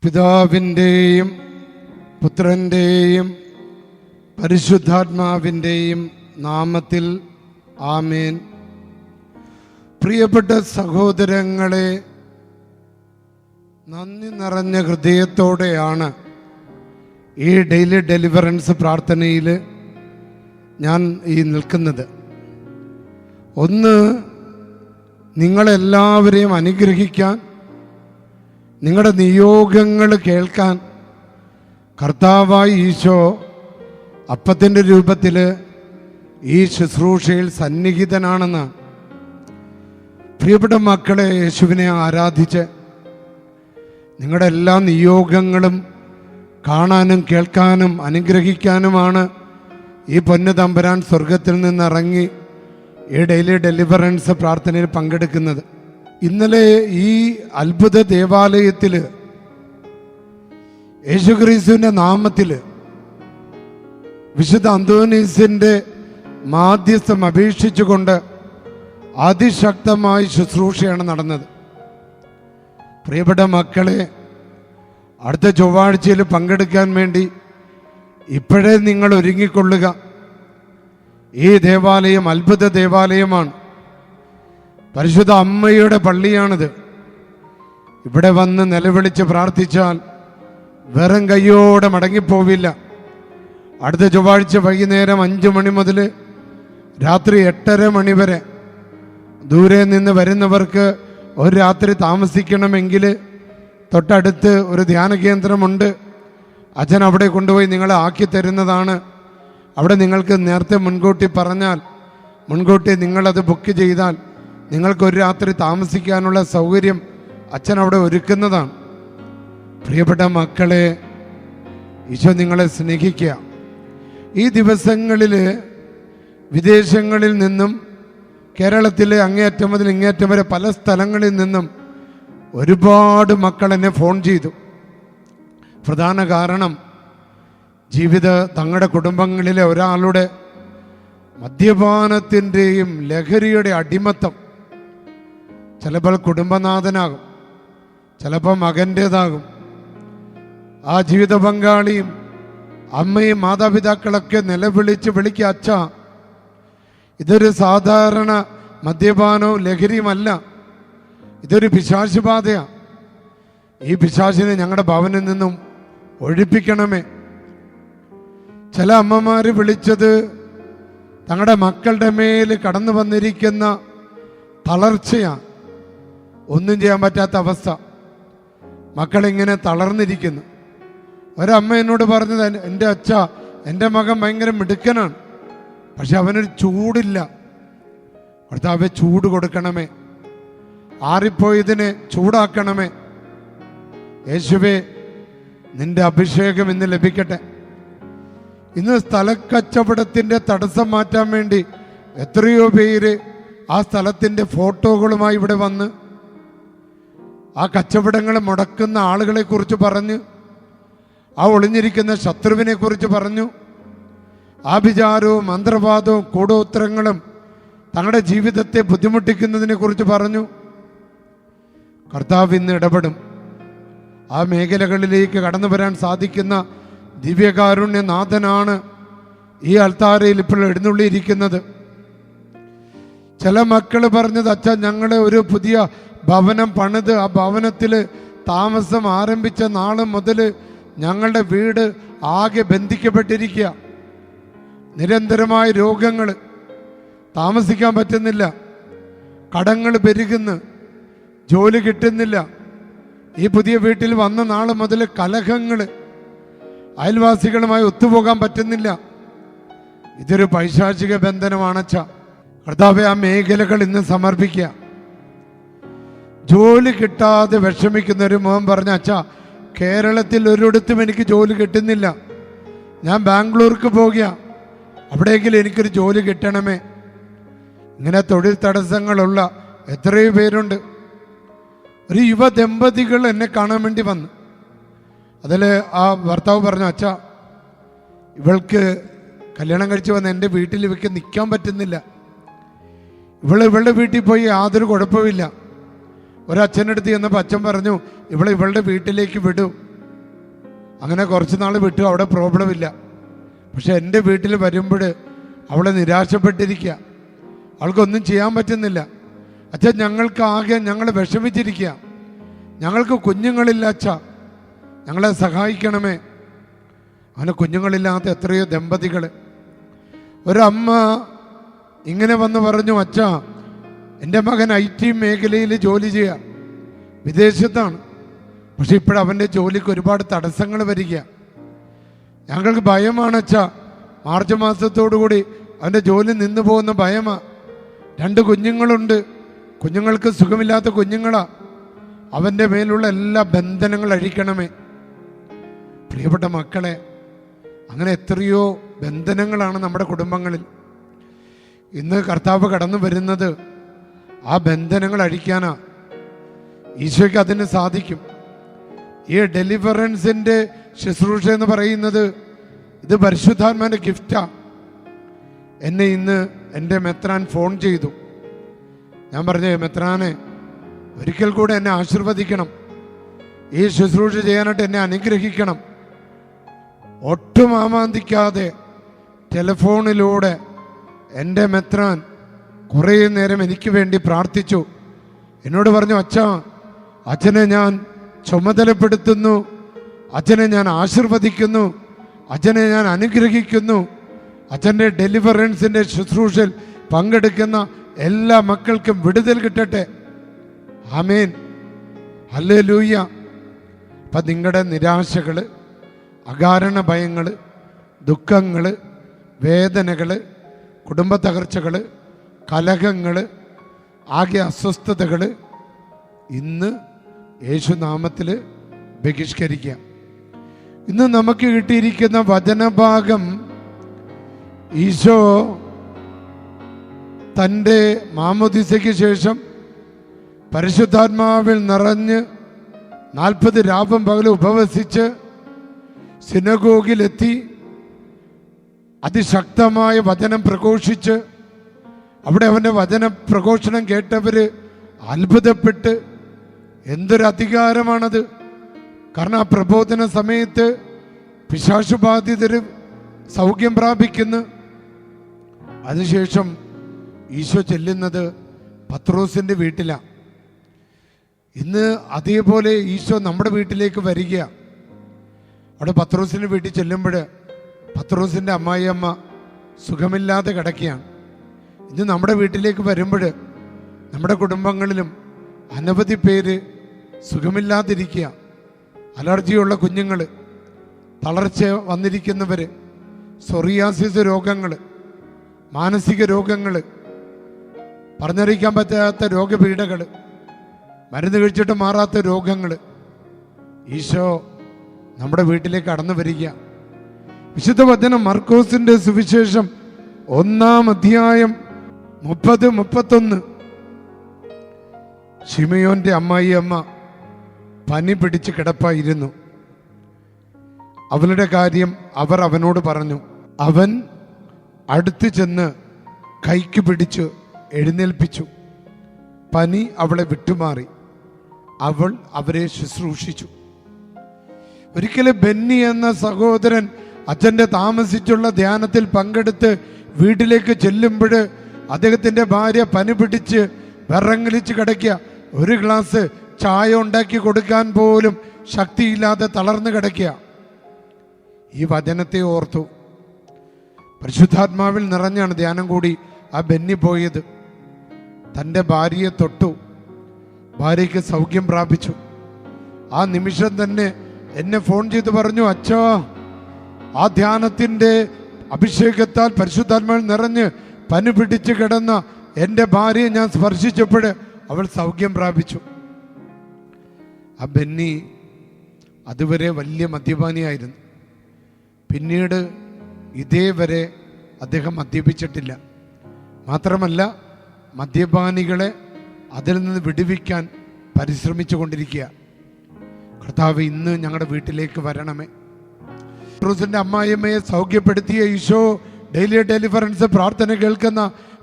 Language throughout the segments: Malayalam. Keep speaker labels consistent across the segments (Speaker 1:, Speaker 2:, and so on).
Speaker 1: പിതാവിൻ്റെയും പുത്രൻ്റെയും പരിശുദ്ധാത്മാവിൻ്റെയും നാമത്തിൽ ആമേൻ. പ്രിയപ്പെട്ട സഹോദരങ്ങളെ, നന്ദി നിറഞ്ഞ ഹൃദയത്തോടെയാണ് ഈ ഡെയിലി ഡെലിവറൻസ് പ്രാർത്ഥനയിൽ ഞാൻ നിൽക്കുന്നത്. ഒന്ന്, നിങ്ങളെല്ലാവരെയും അനുഗ്രഹിക്കാൻ, നിങ്ങളുടെ നിയോഗങ്ങൾ കേൾക്കാൻ കർത്താവായ ഈശോ അപ്പത്തിൻ്റെ രൂപത്തിൽ ഈ ശുശ്രൂഷയിൽ സന്നിഹിതനാണെന്ന്. പ്രിയപ്പെട്ട മക്കളെ, യേശുവിനെ ആരാധിച്ച് നിങ്ങളുടെ എല്ലാ നിയോഗങ്ങളും കാണാനും കേൾക്കാനും അനുഗ്രഹിക്കാനുമാണ് ഈ പൊന്നു തമ്പുരാൻ സ്വർഗത്തിൽ നിന്നിറങ്ങി ഈ ഡെയിലി ഡെലിവറൻസ് പ്രാർത്ഥനയിൽ പങ്കെടുക്കുന്നത്. ഇന്നലെ ഈ അത്ഭുത ദേവാലയത്തിൽ യേശുക്രിസ്തുവിൻ്റെ നാമത്തിൽ വിശുദ്ധ അന്തോനീസിൻ്റെ മാധ്യസ്ഥം അപേക്ഷിച്ചുകൊണ്ട് അതിശക്തമായ ശുശ്രൂഷയാണ് നടന്നത്. പ്രിയപ്പെട്ട മക്കളെ, അടുത്ത ചൊവ്വാഴ്ചയിൽ പങ്കെടുക്കാൻ വേണ്ടി ഇപ്പോഴേ നിങ്ങൾ ഒരുങ്ങിക്കൊള്ളുക. ഈ ദേവാലയം അത്ഭുത ദേവാലയമാണ്. പരിശുദ്ധ അമ്മയുടെ പള്ളിയാണിത്. ഇവിടെ വന്ന് നിലവിളിച്ച് പ്രാർത്ഥിച്ചാൽ വെറും കയ്യോടെ മടങ്ങിപ്പോവില്ല. അടുത്ത ചൊവ്വാഴ്ച വൈകുന്നേരം 5 മണി മുതൽ രാത്രി 8:30 മണി വരെ ദൂരെ നിന്ന് വരുന്നവർക്ക് ഒരു രാത്രി താമസിക്കണമെങ്കിൽ തൊട്ടടുത്ത് ഒരു ധ്യാന കേന്ദ്രമുണ്ട്. അച്ഛൻ അവിടെ കൊണ്ടുപോയി നിങ്ങളെ ആക്കി തരുന്നതാണ്. അവിടെ നിങ്ങൾക്ക് നേരത്തെ മുൻകൂട്ടി പറഞ്ഞാൽ, മുൻകൂട്ടി നിങ്ങളത് ബുക്ക് ചെയ്താൽ നിങ്ങൾക്കൊരു രാത്രി താമസിക്കാനുള്ള സൗകര്യം അച്ഛൻ അവിടെ ഒരുക്കുന്നതാണ്. പ്രിയപ്പെട്ട മക്കളെ, ഈശോ നിങ്ങളെ സ്നേഹിക്കുക. ഈ ദിവസങ്ങളിൽ വിദേശങ്ങളിൽ നിന്നും കേരളത്തിലെ അങ്ങേയറ്റം മുതൽ ഇങ്ങേയറ്റം വരെ പല സ്ഥലങ്ങളിൽ നിന്നും ഒരുപാട് മക്കൾ എന്നെ ഫോൺ ചെയ്തു. പ്രധാന കാരണം തങ്ങളുടെ കുടുംബങ്ങളിലെ ഒരാളുടെ മദ്യപാനത്തിൻ്റെയും ലഹരിയുടെ അടിമത്തം. ചിലപ്പോൾ കുടുംബനാഥനാകും, ചിലപ്പോൾ മകൻ്റേതാകും. ആ ജീവിത പങ്കാളിയും അമ്മയും മാതാപിതാക്കളൊക്കെ നിലവിളിക്കുക, അച്ഛാ, ഇതൊരു സാധാരണ മദ്യപാനവും ലഹരിയുമല്ല, ഇതൊരു പിശാച് ബാധയാണ്. ഈ പിശാചിനെ ഞങ്ങളുടെ ഭവനിൽ നിന്നും ഒഴിപ്പിക്കണമേ. ചില അമ്മമാർ വിളിച്ചത് തങ്ങളുടെ മക്കളുടെ മേൽ കടന്നു വന്നിരിക്കുന്ന തളർച്ചയാണ്. ഒന്നും ചെയ്യാൻ പറ്റാത്ത അവസ്ഥ. മക്കളിങ്ങനെ തളർന്നിരിക്കുന്നു. ഒരമ്മ എന്നോട് പറഞ്ഞത്, എൻ്റെ അച്ഛ, എൻ്റെ മകൻ ഭയങ്കര മിടുക്കനാണ്, പക്ഷെ അവനൊരു ചൂടില്ല. കർത്താവേ, ചൂട് കൊടുക്കണമേ, ആറിപ്പോയതിനെ ചൂടാക്കണമേ. യേശുവേ, നിന്റെ അഭിഷേകം ഇന്ന് ലഭിക്കട്ടെ. ഇന്ന് സ്ഥലക്കച്ചവടത്തിൻ്റെ തടസ്സം മാറ്റാൻ വേണ്ടി എത്രയോ പേര് ആ സ്ഥലത്തിൻ്റെ ഫോട്ടോകളുമായി ഇവിടെ വന്ന് ആ കച്ചവടങ്ങൾ മുടക്കുന്ന ആളുകളെ കുറിച്ച് പറഞ്ഞു, ആ ഒളിഞ്ഞിരിക്കുന്ന ശത്രുവിനെ കുറിച്ച് പറഞ്ഞു, ആഭിചാരവും മന്ത്രവാദവും കൂടോത്രങ്ങളും തങ്ങളുടെ ജീവിതത്തെ ബുദ്ധിമുട്ടിക്കുന്നതിനെ കുറിച്ച് പറഞ്ഞു. കർത്താവ് ഇന്ന് ഇടപെടും. ആ മേഖലകളിലേക്ക് കടന്നു വരാൻ സാധിക്കുന്ന ദിവ്യകാരുണ്യനാഥനാണ് ഈ അൾത്താരയിൽ ഇപ്പോൾ എഴുന്നള്ളിയിരിക്കുന്നത്. ചില മക്കൾ പറഞ്ഞത്, അച്ഛാ, ഞങ്ങൾ ഒരു പുതിയ ഭവനം പണിത് ആ ഭവനത്തിൽ താമസം ആരംഭിച്ച നാൾ മുതൽ ഞങ്ങളുടെ വീട് ആകെ ബന്ധിക്കപ്പെട്ടിരിക്കുക. നിരന്തരമായ രോഗങ്ങൾ, താമസിക്കാൻ പറ്റുന്നില്ല, കടങ്ങൾ പെരുകുന്നു, ജോലി കിട്ടുന്നില്ല. ഈ പുതിയ വീട്ടിൽ വന്ന നാൾ മുതൽ കലഹങ്ങൾ, അയൽവാസികളുമായി ഒത്തുപോകാൻ പറ്റുന്നില്ല. ഇതൊരു പൈശാചിക ബന്ധനമാണച്ച. കർത്താവേ, ആ മേഖലകൾ ഇന്ന് സമർപ്പിക്കുക. ജോലി കിട്ടാതെ വിഷമിക്കുന്ന ഒരു മോൻ പറഞ്ഞ, അച്ഛാ, കേരളത്തിൽ ഒരിടത്തും എനിക്ക് ജോലി കിട്ടുന്നില്ല, ഞാൻ ബാംഗ്ലൂർക്ക് പോകുക, അവിടെയെങ്കിലും എനിക്കൊരു ജോലി കിട്ടണമേ. ഇങ്ങനെ തൊഴിൽ തടസ്സങ്ങളുള്ള എത്രയോ പേരുണ്ട്. ഒരു യുവ ദമ്പതികൾ എന്നെ കാണാൻ വേണ്ടി വന്നു. അതിൽ ആ ഭർത്താവ് പറഞ്ഞു, അച്ഛാ, ഇവൾക്ക് കല്യാണം കഴിച്ച് വന്ന് എൻ്റെ വീട്ടിൽ ഇവയ്ക്ക് നിൽക്കാൻ പറ്റുന്നില്ല, ഇവളുടെ വീട്ടിൽ പോയി യാതൊരു കുഴപ്പമില്ല. ഒരച്ഛനടുത്ത് ചെന്നപ്പോൾ അച്ഛൻ പറഞ്ഞു, ഇവളുടെ വീട്ടിലേക്ക് വിടും, അങ്ങനെ കുറച്ച് നാൾ വിട്ടു, അവിടെ പ്രോബ്ലം ഇല്ല. പക്ഷെ എൻ്റെ വീട്ടിൽ വരുമ്പോൾ അവളെ നിരാശപ്പെട്ടിരിക്കുക, അവൾക്കൊന്നും ചെയ്യാൻ പറ്റുന്നില്ല. അച്ഛാ ഞങ്ങൾ വിഷമിച്ചിരിക്കുക, ഞങ്ങൾക്ക് കുഞ്ഞുങ്ങളില്ല അച്ഛാ, ഞങ്ങളെ സഹായിക്കണമേ. അങ്ങനെ കുഞ്ഞുങ്ങളില്ലാത്ത എത്രയോ ദമ്പതികൾ. ഒരമ്മ ഇങ്ങനെ വന്ന് പറഞ്ഞു, അച്ഛാ എൻ്റെ മകൻ IT മേഖലയിൽ ജോലി ചെയ്യുക, വിദേശത്താണ്. പക്ഷെ ഇപ്പോഴവൻ്റെ ജോലിക്ക് ഒരുപാട് തടസ്സങ്ങൾ വരിക. ഞങ്ങൾക്ക് ഭയമാണ് അച്ഛാ, മാർച്ച് മാസത്തോടുകൂടി അവൻ്റെ ജോലി നിന്നു പോകുന്ന ഭയമാണ്. 2 കുഞ്ഞുങ്ങളുണ്ട്, കുഞ്ഞുങ്ങൾക്ക് സുഖമില്ലാത്ത കുഞ്ഞുങ്ങളാ. അവൻ്റെ മേലുള്ള എല്ലാ ബന്ധനങ്ങൾ അഴിക്കണമേ. പ്രിയപ്പെട്ട മക്കളെ, അങ്ങനെ എത്രയോ ബന്ധനങ്ങളാണ് നമ്മുടെ കുടുംബങ്ങളിൽ. ഇന്ന് കർത്താവ് കടന്നു വരുന്നത് ആ ബന്ധനങ്ങൾ അഴിക്കാനാ. ഈശോയ്ക്ക് അതിന് സാധിക്കും. ഈ ഡെലിവറൻസിൻ്റെ ശുശ്രൂഷ എന്ന് പറയുന്നത് ഇത് പരിശുദ്ധാത്മാവിൻ്റെ ഗിഫ്റ്റാ. എന്നെ ഇന്ന് എൻ്റെ മെത്രാൻ ഫോൺ ചെയ്തു. ഞാൻ പറഞ്ഞു, മെത്രാനെ ഒരിക്കൽ കൂടെ എന്നെ ആശീർവദിക്കണം, ഈ ശുശ്രൂഷ ചെയ്യാനായിട്ട് എന്നെ അനുഗ്രഹിക്കണം. ഒട്ടും ആമാന്തിക്കാതെ ടെലിഫോണിലൂടെ എൻ്റെ മെത്രാൻ കുറേ നേരം എനിക്ക് വേണ്ടി പ്രാർത്ഥിച്ചു. എന്നോട് പറഞ്ഞു, അച്ഛനെ ഞാൻ ചുമതലപ്പെടുത്തുന്നു, അച്ഛനെ ഞാൻ ആശീർവദിക്കുന്നു, അച്ഛനെ ഞാൻ അനുഗ്രഹിക്കുന്നു. അച്ഛൻ്റെ ഡെലിവറൻസിൻ്റെ ശുശ്രൂഷയിൽ പങ്കെടുക്കുന്ന എല്ലാ മക്കൾക്കും വിടുതൽ കിട്ടട്ടെ. ആമേൻ, ഹല്ലേലൂയ. അപ്പം നിങ്ങളുടെ നിരാശകൾ, അകാരണ ഭയങ്ങൾ, ദുഃഖങ്ങൾ, വേദനകൾ, കുടുംബ തകർച്ചകൾ, കലഹങ്ങൾ, ആകെ അസ്വസ്ഥതകൾ ഇന്ന് യേശുനാമത്തിൽ ബഹിഷ്കരിക്കുക. ഇന്ന് നമുക്ക് കിട്ടിയിരിക്കുന്ന വചനഭാഗം ഈശോ തൻ്റെ മാമോദീസയ്ക്ക് ശേഷം പരിശുദ്ധാത്മാവിൽ നിറഞ്ഞ് 40 രാവും പകലും ഉപവസിച്ച് സിനഗോഗിലെത്തി അതിശക്തമായ വചനം പ്രഘോഷിച്ച് അവിടെ അവൻ്റെ വചന പ്രഘോഷണം കേട്ടവർ അത്ഭുതപ്പെട്ട്, എന്തൊരു അധികാരമാണത്! കാരണം ആ പ്രബോധന സമയത്ത് പിശാചുബാധിതർ സൗഖ്യം പ്രാപിക്കുന്നു. അതിനുശേഷം ഈശോ ചെല്ലുന്നത് പത്രോസിൻ്റെ വീട്ടിലാണ്. ഇന്ന് അതേപോലെ ഈശോ നമ്മുടെ വീട്ടിലേക്ക് വരിക. അവിടെ പത്രോസിൻ്റെ വീട്ടിൽ ചെല്ലുമ്പോൾ പത്രോസിൻ്റെ അമ്മായിയമ്മ സുഖമില്ലാതെ കിടക്കുകയാണ്. ഇന്ന് നമ്മുടെ വീട്ടിലേക്ക് വരുമ്പോൾ നമ്മുടെ കുടുംബങ്ങളിലും അനവധി പേര് സുഖമില്ലാതിരിക്കുക. അലർജിയുള്ള കുഞ്ഞുങ്ങൾ, തളർച്ച വന്നിരിക്കുന്നവർ, സൊറിയാസിസ് രോഗങ്ങൾ, മാനസിക രോഗങ്ങൾ, പറഞ്ഞറിയിക്കാൻ പറ്റാത്ത രോഗപീഠകൾ, മരുന്ന് കഴിച്ചിട്ട് മാറാത്ത രോഗങ്ങൾ. ഈശോ നമ്മുടെ വീട്ടിലേക്ക് കടന്നു വരിക. വിശുദ്ധ വചനം മർക്കോസിന്റെ സുവിശേഷം 1-ാം അധ്യായം 30-31. ശിമയോന്റെ അമ്മായിയമ്മ പനി പിടിച്ച് കിടപ്പായിരുന്നു. അവളുടെ കാര്യം അവർ അവനോട് പറഞ്ഞു. അവൻ അടുത്ത് ചെന്ന് കൈക്ക് പിടിച്ച് എഴുന്നേൽപ്പിച്ചു. പനി അവളെ വിട്ടുമാറി. അവൾ അവരെ ശുശ്രൂഷിച്ചു. ഒരിക്കലും ബെന്നി എന്ന സഹോദരൻ അച്ഛൻ്റെ താമസിച്ചുള്ള ധ്യാനത്തിൽ പങ്കെടുത്ത് വീട്ടിലേക്ക് ചെല്ലുമ്പോൾ അദ്ദേഹത്തിൻ്റെ ഭാര്യ പനി പിടിച്ച് വിറങ്ങലിച്ച് കിടക്കുക. ഒരു ഗ്ലാസ് ചായ ഉണ്ടാക്കി കൊടുക്കാൻ പോലും ശക്തിയില്ലാതെ തളർന്നു കിടക്കുക. ഈ വചനത്തെ ഓർത്തു. പരിശുദ്ധാത്മാവിൽ നിറഞ്ഞാണ് ധ്യാനം കൂടി ആ ബെന്നി പോയത്. തൻ്റെ ഭാര്യയെ തൊട്ടു, ഭാര്യയ്ക്ക് സൗഖ്യം പ്രാപിച്ചു. ആ നിമിഷം തന്നെ എന്നെ ഫോൺ ചെയ്ത് പറഞ്ഞു, അച്ഛാ, ആ ധ്യാനത്തിൻ്റെ അഭിഷേകത്താൽ പരിശുദ്ധാത്മാവിൽ നിറഞ്ഞ് പനി പിടിച്ച് കിടന്ന എൻ്റെ ഭാര്യയെ ഞാൻ സ്പർശിച്ചപ്പോൾ അവൾ സൗഖ്യം പ്രാപിച്ചു. ആ ബെന്നി അതുവരെ വലിയ മദ്യപാനിയായിരുന്നു. പിന്നീട് ഇതേവരെ അദ്ദേഹം മദ്യപിച്ചിട്ടില്ല. മാത്രമല്ല, മദ്യപാനികളെ അതിൽ നിന്ന് വിടുവിക്കാൻ പരിശ്രമിച്ചു കൊണ്ടിരിക്കുക. കർത്താവ്, ഇന്ന് ഞങ്ങളുടെ വീട്ടിലേക്ക് വരണമേ. പത്രോസിന്റെ അമ്മായിയമ്മയെ സൗഖ്യപ്പെടുത്തിയ ഈശോ ഡെയിലി ഡെലിവറൻസ് പ്രാർത്ഥന കേൾക്കുന്ന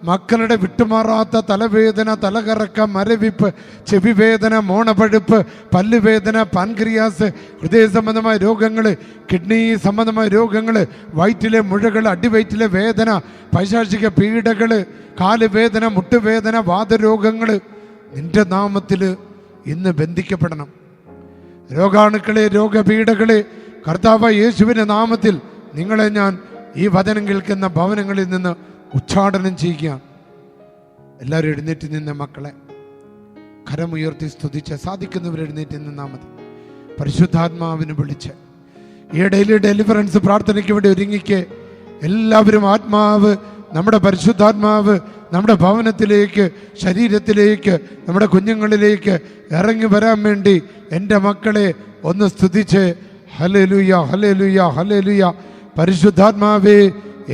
Speaker 1: മക്കളുടെ വിട്ടുമാറാത്ത തലവേദന, തലകറക്കം, മരവിപ്പ്, ചെവിവേദന, മോണപഴുപ്പ്, പല്ലുവേദന, പാൻക്രിയാസ്, ഹൃദയ സംബന്ധമായ രോഗങ്ങൾ, കിഡ്നി സംബന്ധമായ രോഗങ്ങൾ, വയറ്റിലെ മുഴകൾ, അടിവയറ്റിലെ വേദന, പൈശാചിക പീഡകൾ, കാലുവേദന, മുട്ടുവേദന, വാതരോഗങ്ങൾ നിന്റെ നാമത്തിൽ ഇന്ന് ബന്ധിക്കപ്പെടണം. രോഗാണുക്കളെ, രോഗപീഠകളെ കർത്താവ് യേശുവിൻ്റെ നാമത്തിൽ നിങ്ങളെ ഞാൻ ഈ വചനം കേൾക്കുന്ന ഭവനങ്ങളിൽ നിന്ന് ഉച്ചാടനം ചെയ്യുക. എല്ലാവരും എഴുന്നേറ്റ് നിന്ന മക്കളെ കരമുയർത്തി സ്തുതിച്ച്, സാധിക്കുന്നവർ എഴുന്നേറ്റ് നിന്നാൽ മതി. പരിശുദ്ധാത്മാവിന് വിളിച്ച് ഈ ഡെയിലി ഡെലിവറൻസ് പ്രാർത്ഥനയ്ക്ക് വേണ്ടി ഒരുങ്ങിക്ക്. എല്ലാവരും ആത്മാവ്, നമ്മുടെ പരിശുദ്ധാത്മാവ് നമ്മുടെ ഭവനത്തിലേക്ക്, ശരീരത്തിലേക്ക്, നമ്മുടെ കുഞ്ഞുങ്ങളിലേക്ക് ഇറങ്ങി വരാൻ വേണ്ടി എൻ്റെ മക്കളെ ഒന്ന് സ്തുതിച്ച് ഹല്ലേലൂയ, ഹല്ലേലൂയ, ഹല്ലേലൂയ. പരിശുദ്ധാത്മാവേ,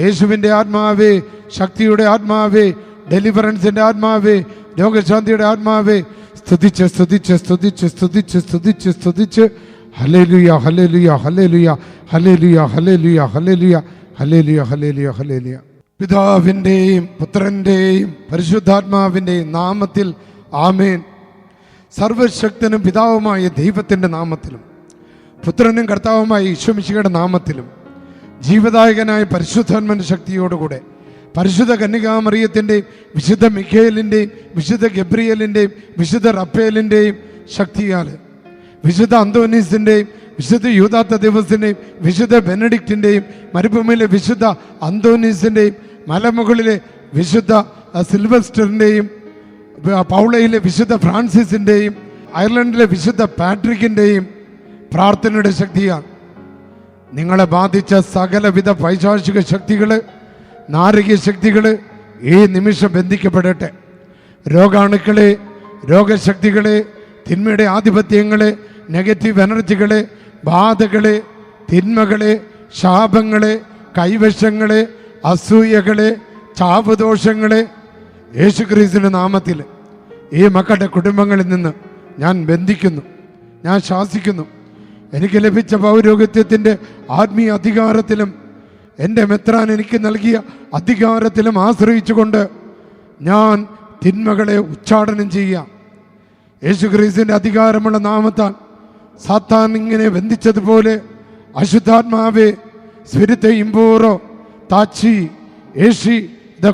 Speaker 1: യേശുവിൻ്റെ ആത്മാവേ, ശക്തിയുടെ ആത്മാവേ, ഡെലിവറൻസിൻ്റെ ആത്മാവേ, രോഗശാന്തിയുടെ ആത്മാവേ, സ്തുതിച്ച് സ്തുതിച്ച് സ്തുതിച്ച് സ്തുതിച്ച് സ്തുതിച്ച് സ്തുതിച്ച് hallelujah, hallelujah, hallelujah, hallelujah, hallelujah, hallelujah, hallelujah, hallelujah, hallelujah. പിതാവിൻ്റെയും പുത്രൻ്റെയും പരിശുദ്ധാത്മാവിൻ്റെയും നാമത്തിൽ ആമേൻ. സർവശക്തനും പിതാവുമായ ദൈവത്തിൻ്റെ നാമത്തിലും പുത്രനും കർത്താവുമായ ഈശോമിശിഹയുടെ നാമത്തിലും ജീവദായകനായ പരിശുദ്ധാത്മാവിന്റെ ശക്തിയോടുകൂടെ പരിശുദ്ധ കന്യകാമറിയത്തിൻ്റെയും വിശുദ്ധ മിഖായേലിൻ്റെയും വിശുദ്ധ ഗബ്രിയേലിൻ്റെയും വിശുദ്ധ റഫേലിൻ്റെയും ശക്തിയാൽ, വിശുദ്ധ അന്തോനീസിൻ്റെയും വിശുദ്ധ യൂദാത്ത ദിവസത്തിൻ്റെയും വിശുദ്ധ ബെനഡിക്റ്റിൻ്റെയും, മരുഭൂമിയിലെ വിശുദ്ധ അന്തോനീസിൻ്റെയും, മലമുകളിലെ വിശുദ്ധ സിൽവസ്റ്ററിൻ്റെയും, പൗളയിലെ വിശുദ്ധ ഫ്രാൻസിസിൻ്റെയും, അയർലൻഡിലെ വിശുദ്ധ പാട്രിക്കിൻ്റെയും പ്രാർത്ഥനയുടെ ശക്തിയാണ്. നിങ്ങളെ ബാധിച്ച സകലവിധ പൈശാചിക ശക്തികൾ, നാരകീയ ശക്തികൾ ഈ നിമിഷം ബന്ധിക്കപ്പെടട്ടെ. രോഗാണുക്കളെ, രോഗശക്തികളെ, തിന്മയുടെ ആധിപത്യങ്ങളെ, നെഗറ്റീവ് എനർജികളെ, ബാധകളെ, തിന്മകളെ, ശാപങ്ങളെ, കൈവശങ്ങളെ, അസൂയകളെ, ചാവുദോഷങ്ങളെ യേശുക്രിസ്തുവിന്റെ നാമത്തിൽ ഈ മക്കളുടെ കുടുംബങ്ങളിൽ നിന്ന് ഞാൻ ബന്ധിക്കുന്നു, ഞാൻ ശാസിക്കുന്നു. എനിക്ക് ലഭിച്ച പൗരോഹിത്യത്തിൻ്റെ ആത്മീയ അധികാരത്തിലും എൻ്റെ മെത്രാൻ എനിക്ക് നൽകിയ അധികാരത്തിലും ആശ്രയിച്ചുകൊണ്ട് ഞാൻ തിന്മകളെ ഉച്ചാടനം ചെയ്യുക. യേശുക്രിസ്തുവിൻ്റെ അധികാരമുള്ള നാമത്താൽ സാത്താൻ ഇങ്ങനെ ബന്ധിച്ചതുപോലെ അശുദ്ധാത്മാവേ, സ്പിരിറ്റ് ഇംപൂറോ താച്ചി ഏഷി ദ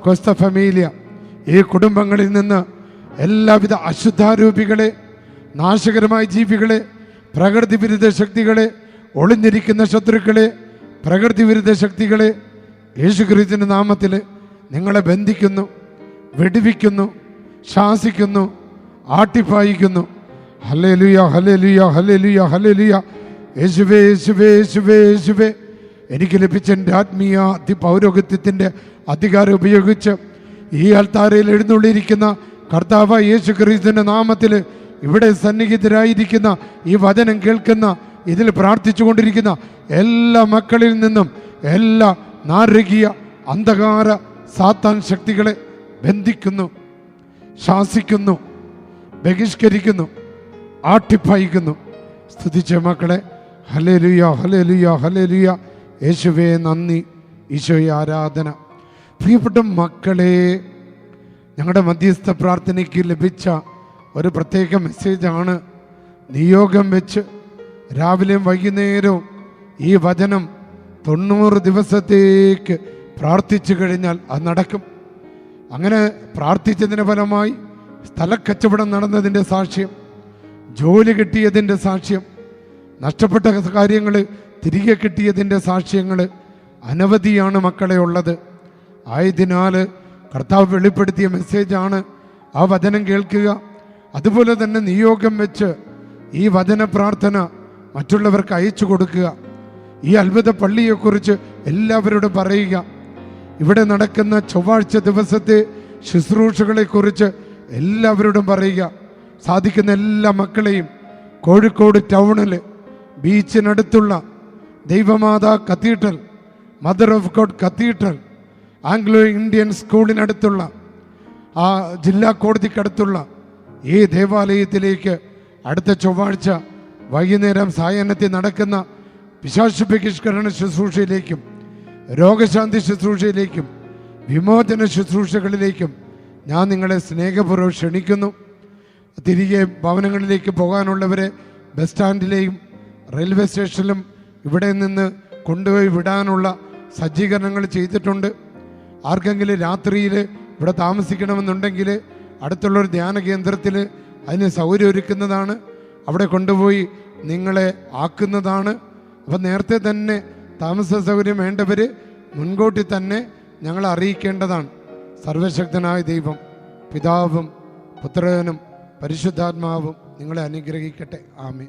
Speaker 1: കൊസ്ത ഫമീലിയ, ഈ കുടുംബങ്ങളിൽ നിന്ന് എല്ലാവിധ അശുദ്ധാരൂപികളെ, നാശകരമായ ജീവികളെ, പ്രകൃതി വിരുദ്ധ ശക്തികളെ, ഒളിഞ്ഞിരിക്കുന്ന ശത്രുക്കളെ, പ്രകൃതി വിരുദ്ധ ശക്തികളെ യേശുക്രിസ്തുവിന്റെ നാമത്തിൽ നിങ്ങളെ ബന്ധിക്കുന്നു, വെടിവിക്കുന്നു, ശാസിക്കുന്നു, ആട്ടിപ്പായിക്കുന്നു. Hallelujah, hallelujah, hallelujah, hallelujah. യേശുവേ, യേശുവേ, യേശുവേ, യേശുവേ. എനിക്ക് ലഭിച്ച എൻ്റെ ആത്മീയ പൗരോഹിത്യത്തിൻ്റെ അധികാരം ഉപയോഗിച്ച് ഈ അൾത്താരയിൽ എഴുന്നള്ളിയിരിക്കുന്ന കർത്താവ് യേശുക്രിസ്തുവിന്റെ നാമത്തിൽ ഇവിടെ സന്നിഹിതരായിരിക്കുന്ന, ഈ വചനം കേൾക്കുന്ന, ഇതിൽ പ്രാർത്ഥിച്ചു കൊണ്ടിരിക്കുന്ന എല്ലാ മക്കളിൽ നിന്നും എല്ലാ നാരകീയ അന്ധകാര സാത്താൻ ശക്തികളെ ബന്ധിക്കുന്നു, ശാസിക്കുന്നു, ബഹിഷ്കരിക്കുന്നു, ആട്ടിപ്പായിക്കുന്നു. സ്തുതിച്ച മക്കളെ ഹല്ലേലൂയ, ഹല്ലേലൂയ, ഹല്ലേലൂയ. യേശുവേ നന്ദി, ഈശോയെ ആരാധന. പ്രിയപ്പെട്ട മക്കളെ, ഞങ്ങളുടെ മധ്യസ്ഥ പ്രാർത്ഥനയ്ക്ക് ലഭിച്ച ഒരു പ്രത്യേക മെസ്സേജാണ്. നിയോഗം വെച്ച് രാവിലെയും വൈകുന്നേരവും ഈ വചനം 90 ദിവസത്തേക്ക് പ്രാർത്ഥിച്ചു കഴിഞ്ഞാൽ അത് നടക്കും. അങ്ങനെ പ്രാർത്ഥിച്ചതിൻ്റെ ഫലമായി സ്ഥലക്കച്ചവടം നടന്നതിൻ്റെ സാക്ഷ്യം, ജോലി കിട്ടിയതിൻ്റെ സാക്ഷ്യം, നഷ്ടപ്പെട്ട കാര്യങ്ങൾ തിരികെ കിട്ടിയതിൻ്റെ സാക്ഷ്യങ്ങൾ അനവധിയാണ് മക്കളെ ഉള്ളത്. ആയതിനാൽ കർത്താവ് വെളിപ്പെടുത്തിയ മെസ്സേജാണ് ആ വചനം കേൾക്കുക. അതുപോലെ തന്നെ നിയോഗം വെച്ച് ഈ വചന പ്രാർത്ഥന മറ്റുള്ളവർക്ക് അയച്ചു കൊടുക്കുക. ഈ അത്ഭുത പള്ളിയെക്കുറിച്ച് എല്ലാവരോടും പറയുക. ഇവിടെ നടക്കുന്ന ചൊവ്വാഴ്ച ദിവസത്തെ ശുശ്രൂഷകളെക്കുറിച്ച് എല്ലാവരോടും പറയുക. സാധിക്കുന്ന എല്ലാ മക്കളെയും കോഴിക്കോട് ടൗണിൽ ബീച്ചിനടുത്തുള്ള ദൈവമാതാ cathedral, mother of god cathedral, Anglo Indian സ്കൂളിനടുത്തുള്ള ആ ജില്ലാ കോടതിക്കടുത്തുള്ള ഈ ദേവാലയത്തിലേക്ക് അടുത്ത ചൊവ്വാഴ്ച വൈകുന്നേരം സായാഹ്നത്തിൽ നടക്കുന്ന പിശാച് ബഹിഷ്കരണ ശുശ്രൂഷയിലേക്കും രോഗശാന്തി ശുശ്രൂഷയിലേക്കും വിമോചന ശുശ്രൂഷകളിലേക്കും ഞാൻ നിങ്ങളെ സ്നേഹപൂർവ്വം ക്ഷണിക്കുന്നു. തിരികെ ഭവനങ്ങളിലേക്ക് പോകാനുള്ളവരെ ബസ് സ്റ്റാൻഡിലെയും റെയിൽവേ സ്റ്റേഷനിലും ഇവിടെ നിന്ന് കൊണ്ടുപോയി വിടാനുള്ള സജ്ജീകരണങ്ങൾ ചെയ്തിട്ടുണ്ട്. ആർക്കെങ്കിലും രാത്രിയിൽ ഇവിടെ താമസിക്കണമെന്നുണ്ടെങ്കിൽ അടുത്തുള്ളൊരു ധ്യാന കേന്ദ്രത്തിൽ അതിന് സൗകര്യം ഒരുക്കുന്നതാണ്. അവിടെ കൊണ്ടുപോയി നിങ്ങളെ ആക്കുന്നതാണ്. അപ്പം നേരത്തെ തന്നെ താമസ സൗകര്യം വേണ്ടവർ മുൻകൂട്ടി തന്നെ ഞങ്ങളെ അറിയിക്കേണ്ടതാണ്. സർവശക്തനായ ദൈവം, പിതാവും പുത്രനും പരിശുദ്ധാത്മാവും നിങ്ങളെ അനുഗ്രഹിക്കട്ടെ. ആമേൻ.